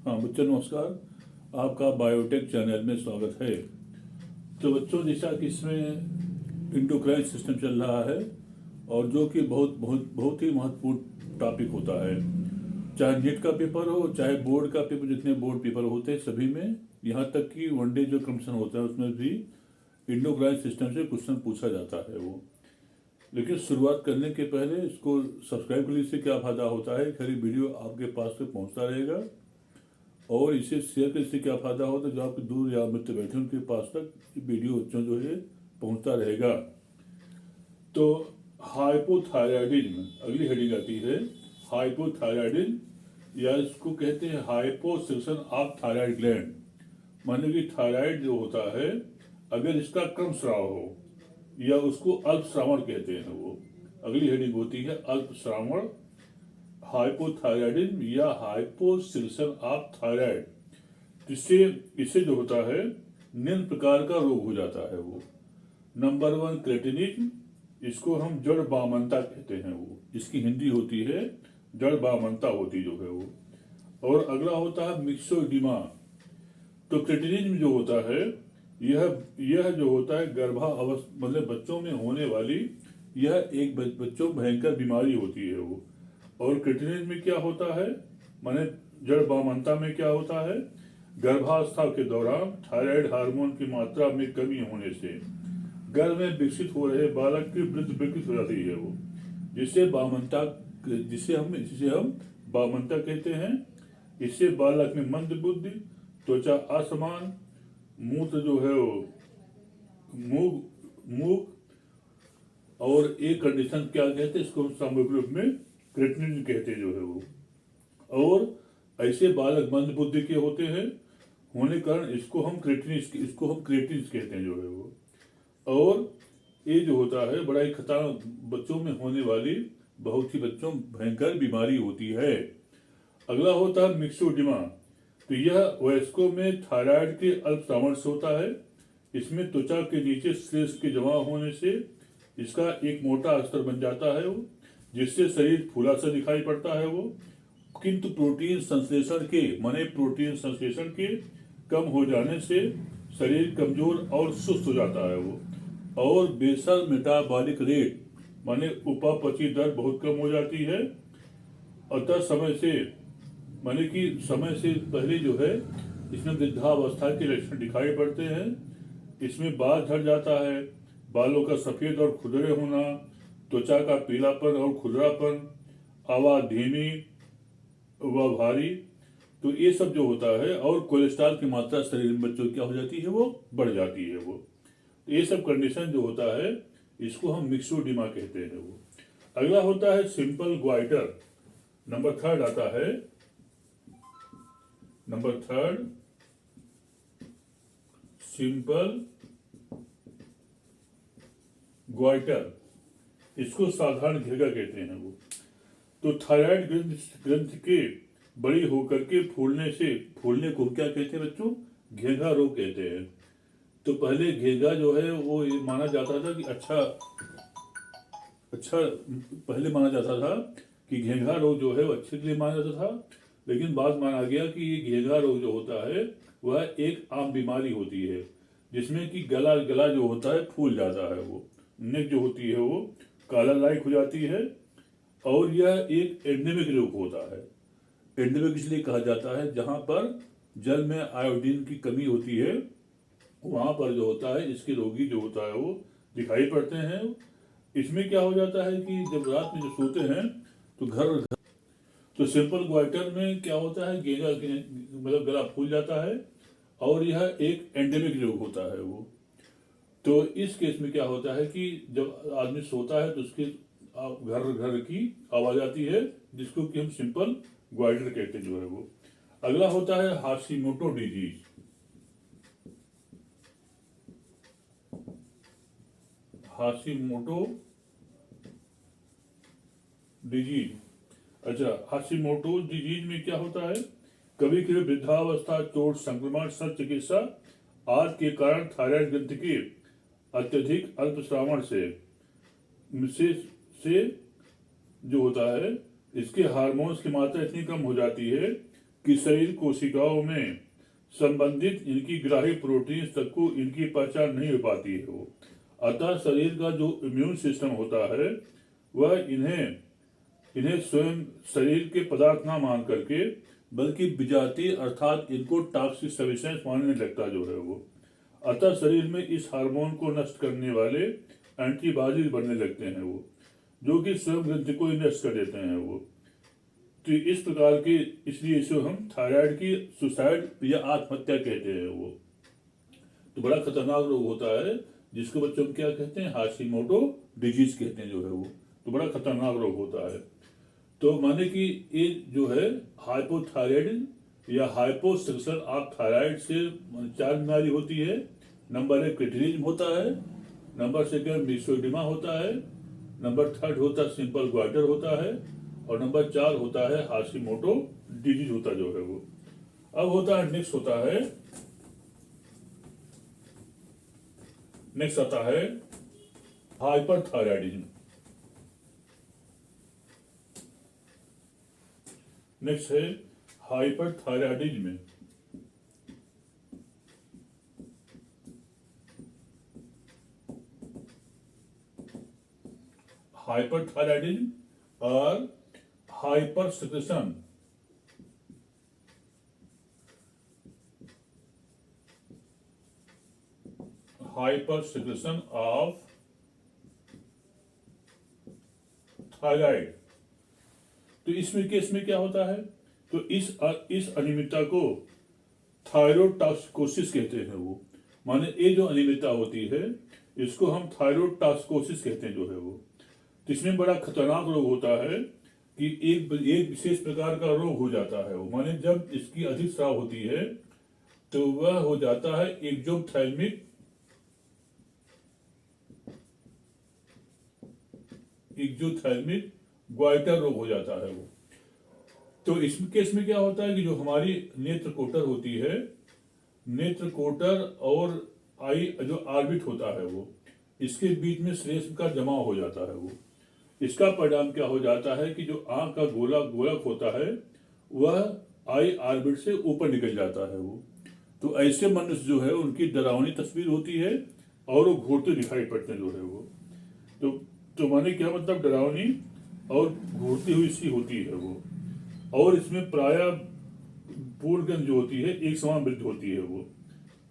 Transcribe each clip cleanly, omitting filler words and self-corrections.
हाँ बच्चों नमस्कार। आपका बायोटेक चैनल में स्वागत है। तो बच्चों जैसा कि इसमें इंडोक्राइन सिस्टम चल रहा है और जो कि बहुत बहुत बहुत ही महत्वपूर्ण टॉपिक होता है, चाहे नीट का पेपर हो चाहे बोर्ड का पेपर, जितने बोर्ड पेपर होते हैं सभी में, यहाँ तक कि वनडे जो कमीशन होता है उसमें भी इंडोक्राइन सिस्टम से क्वेश्चन पूछा जाता है वो। लेकिन शुरुआत करने के पहले इसको सब्सक्राइब करने से क्या फ़ायदा होता है, खरी वीडियो आपके पास तक पहुँचता रहेगा और इसे शेयर करने से क्या फ़ायदा होता है, जो आपके दूर या मित्र बैठे उनके पास तक वीडियो बच्चों जो है पहुंचता रहेगा। तो हाइपोथायराइडिज्म अगली हेडिंग आती है, हाइपोथायराइडिज्म या इसको कहते हैं हाइपोसेक्शन ऑफ थायराइड ग्लैंड। माने कि थायराइड जो होता है अगर इसका क्रमस्राव हो या उसको अल्पश्रावण कहते हैं वो, अगली हेडिंग होती है अल्पश्रावण, हाइपोथायराइडिज्म या हाइपोसेक्शन ऑफ थायराइड। इससे जो होता है निम्न प्रकार का रोग हो जाता है वो। नंबर 1 क्रेटिनिज्म, इसको हम जड़ बामनता कहते हैं वो, इसकी हिंदी होती है जड़ बामनता होती जो है वो। और अगला होता है मिक्सोइडिमा। तो क्रेटिनिज्म जो होता है यह जो होता है गर्भावस्था मतलब बच्चों में होने वाली यह एक बच्चों भयंकर बीमारी होती है वो। और क्रेटिनिज्म में क्या होता है, माने जड़ बामनता में क्या होता है, गर्भावस्था के दौरान थायराइड हार्मोन की मात्रा में कमी होने से गर्भ में विकसित हो रहे बालक की वृद्धि विकृत हो जाती है वो, जिसे हम बामनता कहते हैं। इससे बालक में मंद बुद्धि, त्वचा असमान, मूत्र जो है वो मूक और एक कंडीशन क्या कहते हैं, इसको सामूहिक रूप में क्रेटिनिज्म कहते हैं जो है वो। और ऐसे बालक मंद बुद्धि के होते हैं होने कारण इसको हम क्रेटिनिज्म कहते हैं जो है वो। और ये जो होता है बड़ा ही खतरनाक बच्चों में होने वाली बहुत ही बच्चों भयंकर बीमारी होती है। अगला होता है मिक्सोडिमा। तो यह वयस्कों में थायराइड के अल्पश्रावण से होता है। इसमें त्वचा के नीचे स्ट्रेस के जमा होने से इसका एक मोटा अस्तर बन जाता है वो, जिससे शरीर फूला सा दिखाई पड़ता है वो। किंतु प्रोटीन संश्लेषण के कम हो जाने से शरीर कमजोर और सुस्त हो जाता है वो। और बेसल मेटाबॉलिक रेट माने उपापचय दर बहुत कम हो जाती है। अतः समय से पहले जो है इसमें वृद्धावस्था के लक्षण दिखाई पड़ते हैं। इसमें बाल झड़ जाता है, बालों का सफेद और खुरदरे होना, त्वचा का पीलापन और खुरदरापन, आवाज धीमी व भारी। तो ये सब जो होता है, और कोलेस्ट्रॉल की मात्रा शरीर में बच्चों की क्या हो जाती है, वो बढ़ जाती है वो। तो ये सब कंडीशन जो होता है इसको हम मिक्सोडिमा कहते हैं वो। अगला होता है सिंपल ग्वाइटर। नंबर 3 आता है, नंबर 3 सिंपल ग्वाइटर, इसको साधारण घेगा कहते हैं वो। तो थायराइड ग्रंथि के बड़ी होकर के फूलने को क्या कहते हैं बच्चों, घेगा रोग कहते हैं। तो पहले घेगा जो है वो ये माना जाता था कि पहले माना जाता था कि घेगा रोग जो है वो अच्छे के लिए माना जाता था। लेकिन बाद माना गया कि ये घेगा रोग जो होता है वह एक आम बीमारी होती है, जिसमें कि गला जो होता है फूल जाता है वो, नेक जो होती है वो काला लाइक हो जाती है। और यह एक एंडेमिक रोग होता है। एंडेमिक इसलिए कहा जाता है जहां पर जल में आयोडीन की कमी होती है, वहां पर जो होता है इसके रोगी जो होता है वो दिखाई पड़ते हैं। इसमें क्या हो जाता है कि जब रात में जो सोते हैं तो सिंपल ग्वाइटर में क्या होता है, गेगा मतलब गला फूल जाता है और यह एक एंडेमिक रोग होता है वो। तो इस केस में क्या होता है कि जब आदमी सोता है तो उसके घर की आवाज आती है, जिसको कि हम सिंपल ग्वाइटर कहते हैं जो है वो। अगला होता है हाशिमोटो डिजीज। हाशिमोटो डिजीज, अच्छा हाशिमोटो डिजीज में क्या होता है, कभी कभी वृद्धावस्था, चोट, संक्रमण, शस्त्र चिकित्सा आदि के कारण थायराइड ग्रंथि के अत्यधिक अल्पश्रावण से जो होता है इसके हार्मोन्स की मात्रा इतनी कम हो जाती है कि शरीर कोशिकाओं में संबंधित इनकी ग्राही प्रोटीन तक को इनकी पहचान नहीं हो पाती है वो। अतः शरीर का जो इम्यून सिस्टम होता है वह इन्हें इन्हें स्वयं शरीर के पदार्थ ना मान करके बल्कि विजातीय अर्थात इनको टॉक्सिक सब्सटेंस मानने लगता जो है वो। अतः शरीर में इस हार्मोन को नष्ट करने वाले एंटीबॉडीज बनने लगते हैं वो, जो कि स्वयं ग्रंथि को नष्ट कर देते हैं वो। तो इस प्रकार के, इसलिए इसे हम थायराइड की सुसाइड या आत्महत्या कहते हैं वो। तो बड़ा खतरनाक रोग होता है जिसको बच्चों में क्या कहते हैं, हाशिमोटो डिजीज कहते हैं जो है वो। तो बड़ा खतरनाक रोग होता है। तो माने कि ये जो है हाइपोथायराइड या हाइपोसेक्शन ऑफ थायराइड से 4 बीमारी होती है। नंबर 1 क्रिटिनिज्म होता है, नंबर 2 मिक्सोइडिमा होता है, नंबर 3 होता है सिंपल ग्वाइटर होता है, और नंबर 4 होता है हाशिमोटो डिजीज होता जो है वो। अब होता है नेक्स्ट आता है हाइपरथायराइडिज्म। नेक्स्ट है हाइपरथायराइडिज्म। हाइपरथायराइडिज्म और हाइपर सिक्रेशन ऑफ थायराइड। तो इसमें केस में क्या होता है, तो इस अनियमितता को थायरोटॉक्सिकोसिस कहते हैं वो। माने ये जो अनियमितता होती है इसको हम थायरोटॉक्सिकोसिस कहते हैं जो है वो। तो इसमें बड़ा खतरनाक रोग होता है कि एक विशेष प्रकार का रोग हो जाता है वो। माने जब इसकी अधिक स्राव होती है तो वह हो जाता है एक्सोप्थेल्मिक ग्वाइटर रोग हो जाता है वो। तो इस केस में क्या होता है कि जो हमारी नेत्र कोटर होती है, नेत्र कोटर और आई जो ऑर्बिट होता है वो, इसके बीच में श्लेष्म का जमाव हो जाता है वो। इसका परिणाम क्या हो जाता है कि जो आंख का गोलक होता है वह आई ऑर्बिट से ऊपर निकल जाता है वो। तो ऐसे मनुष्य जो है उनकी डरावनी तस्वीर होती है और वो घूरते दिखाई पड़ते हैं जो है वो। तो माने क्या मतलब, डरावनी और घूरती हुई सी होती है वो। और इसमें प्रायः पूर्णगंध जो होती है एक समान वृद्धि होती है वो।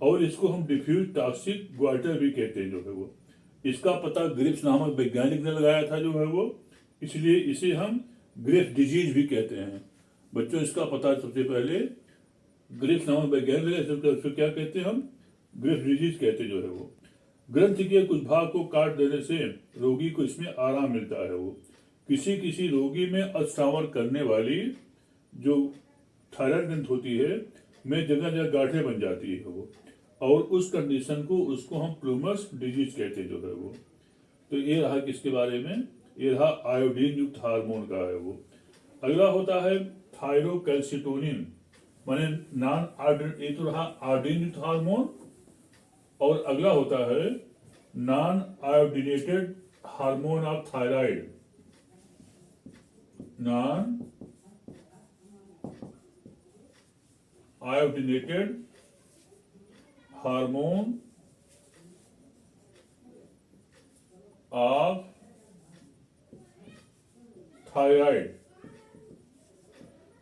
और इसको हम डिफ्यूज टॉक्सिक ग्वाइटर भी कहते हैं जो है वो। इसका पता ग्रिप्स नामक वैज्ञानिक ने लगाया था जो है वो, इसलिए इसे हम ग्रिप्स डिजीज भी कहते हैं। बच्चों इसका पता सबसे पहले ग्रिप्स नामक वैज्ञानिक, इसको क्या कहते हैं हम, ग्रिप्स डिजीज कहते जो है वो। ग्रंथि के कुछ भाग को काट देने से रोगी को इसमें आराम मिलता है वो। किसी रोगी में अस्थावर करने वाली जो थायराइड ग्रंथ होती है में जगह जगह गांठें बन जाती है वो, और उस कंडीशन को उसको हम प्लूमस डिजीज कहते हैं जो है वो। तो ये रहा किसके बारे में, ये रहा आयोडीन युक्त हार्मोन का है वो। अगला होता है थायरोकैल्सिटोनिन, माने ये तो रहा आयोडीन युक्त हार्मोन। और अगला होता है non iodinated hormone of thyroid, non iodinated hormone of thyroid.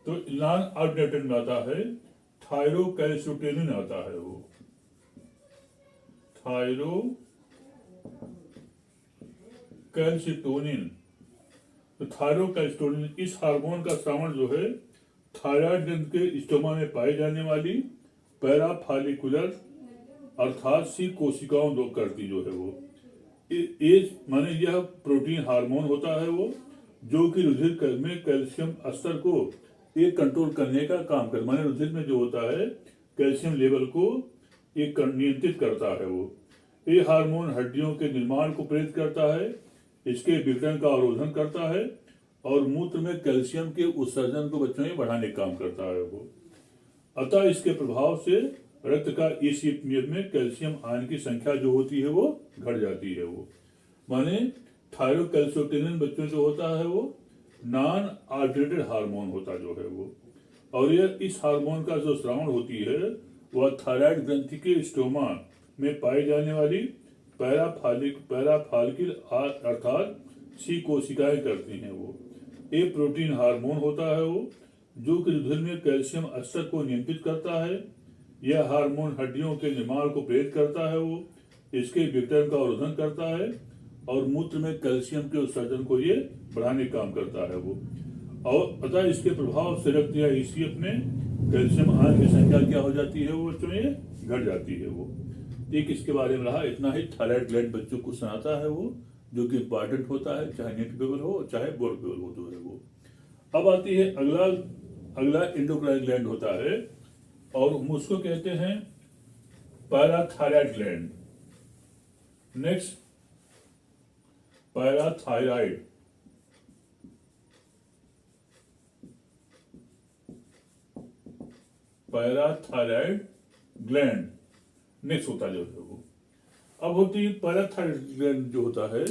तो नॉन आयोडीनेटेड में आता है थायरोकैल्सिटोनिन आता है वो। थायरोकैल्सिटोनिन, तो थायरोकैल्सिटोनिन इस हार्मोन का स्रावण जो है थायराइड ग्रंथ के स्टोमा में पाई जाने वाली पैराफॉलिकुलर अर्थात सी कोशिकाओं दो करती जो है वो। माने यह प्रोटीन हार्मोन होता है वो, जो कि रुधिर में कैल्शियम स्तर को एक कंट्रोल करने का काम कर, माने रुधिर में जो होता है कैल्शियम लेवल को एक नियंत्रित करता है वो। ये हार्मोन हड्डियों के निर्माण को प्रेरित करता है, इसके विघटन का अवरोधन करता है, और मूत्र में कैल्शियम के उत्सर्जन को बच्चों में बढ़ाने का काम करता है वो। अतः इसके प्रभाव से रक्त का ईसीएम में कैल्शियम आयन की संख्या जो होती है वो घट जाती है वो। माने थायरोकैल्सिटोनिन बच्चों जो होता है वो नॉन आयोडीनेटेड हार्मोन होता जो है वो। और यह इस हार्मोन का जो स्रावण होती है वह थायराइड ग्रंथि के स्टोमा में पाई जाने वाली पैराफालिकिल अर्थात सी कोशिकाएं करती हैं। वो एक प्रोटीन हार्मोन होता है वो जो कि रुधिर में कैल्शियम स्तर को नियंत्रित करता है। यह हार्मोन हड्डियों के निर्माण को प्रेरित करता है। वो इसके विघटन का अवरोधन करता है और मूत्र में कैल्शियम के उत्सर्जन को ये बढ़ाने का काम करता है। वो और अतः इसके प्रभाव से रक्त या ईसीएफ में कैल्शियम आयन की संख्या क्या हो जाती है, वो बच्चों ये घट जाती है। वो एक इसके बारे में रहा इतना ही। थायराइड ग्लैंड बच्चों को सुनाता है वो जो कि इंपॉर्टेंट होता है, चाहे नेट बेबल हो चाहे बोर्ड बेबल हो तो है वो। अब आती है अगला एंडोक्राइन ग्लैंड होता है और उसको कहते हैं parathyroid gland. Next parathyroid gland next होता है जो है वो। अब होती है पैराथायराइड ग्लैंड जो होता है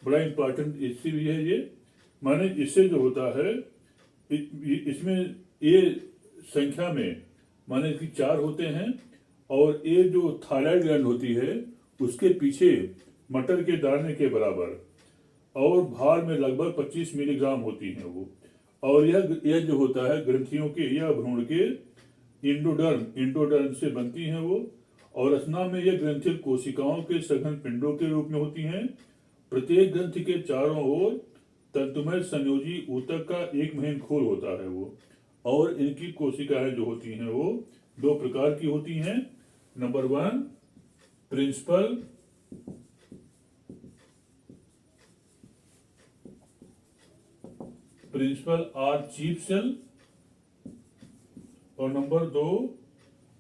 बड़ा इंपॉर्टेंट इससे भी है ये, माने इससे जो होता है इसमें ये संख्या में माने कि 4 होते हैं और ये जो थायराइड ग्लैंड होती है उसके पीछे मटर के दाने के बराबर और भार में लगभग 25 मिलीग्राम होती हैं वो। और यह जो होता है ग्रंथियों के या भ्रूण के इंडोडर्म से बनती हैं वो। और रचना में यह ग्रंथिल कोशिकाओं के सघन पिंडों के रूप में होती हैं। प्रत्येक ग्रंथि के चारों ओर तंतुमय संयोजी ऊतक का एक महीन खोल होता है वो। और इनकी कोशिकाएं जो होती हैं वो 2 प्रकार की होती हैं। Number 1 principal or chief cell और नंबर 2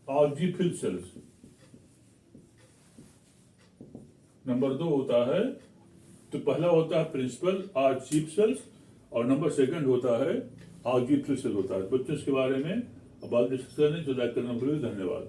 ऑक्जीफिल सेल्स। नंबर 2 होता है तो पहला होता है प्रिंसिपल आर चीफ सेल्स और नंबर 2 होता है ऑक्जीफिल सेल होता है। बच्चों इसके बारे में अब बात डिस्कस करने जो लाइक करना भूलिए। धन्यवाद।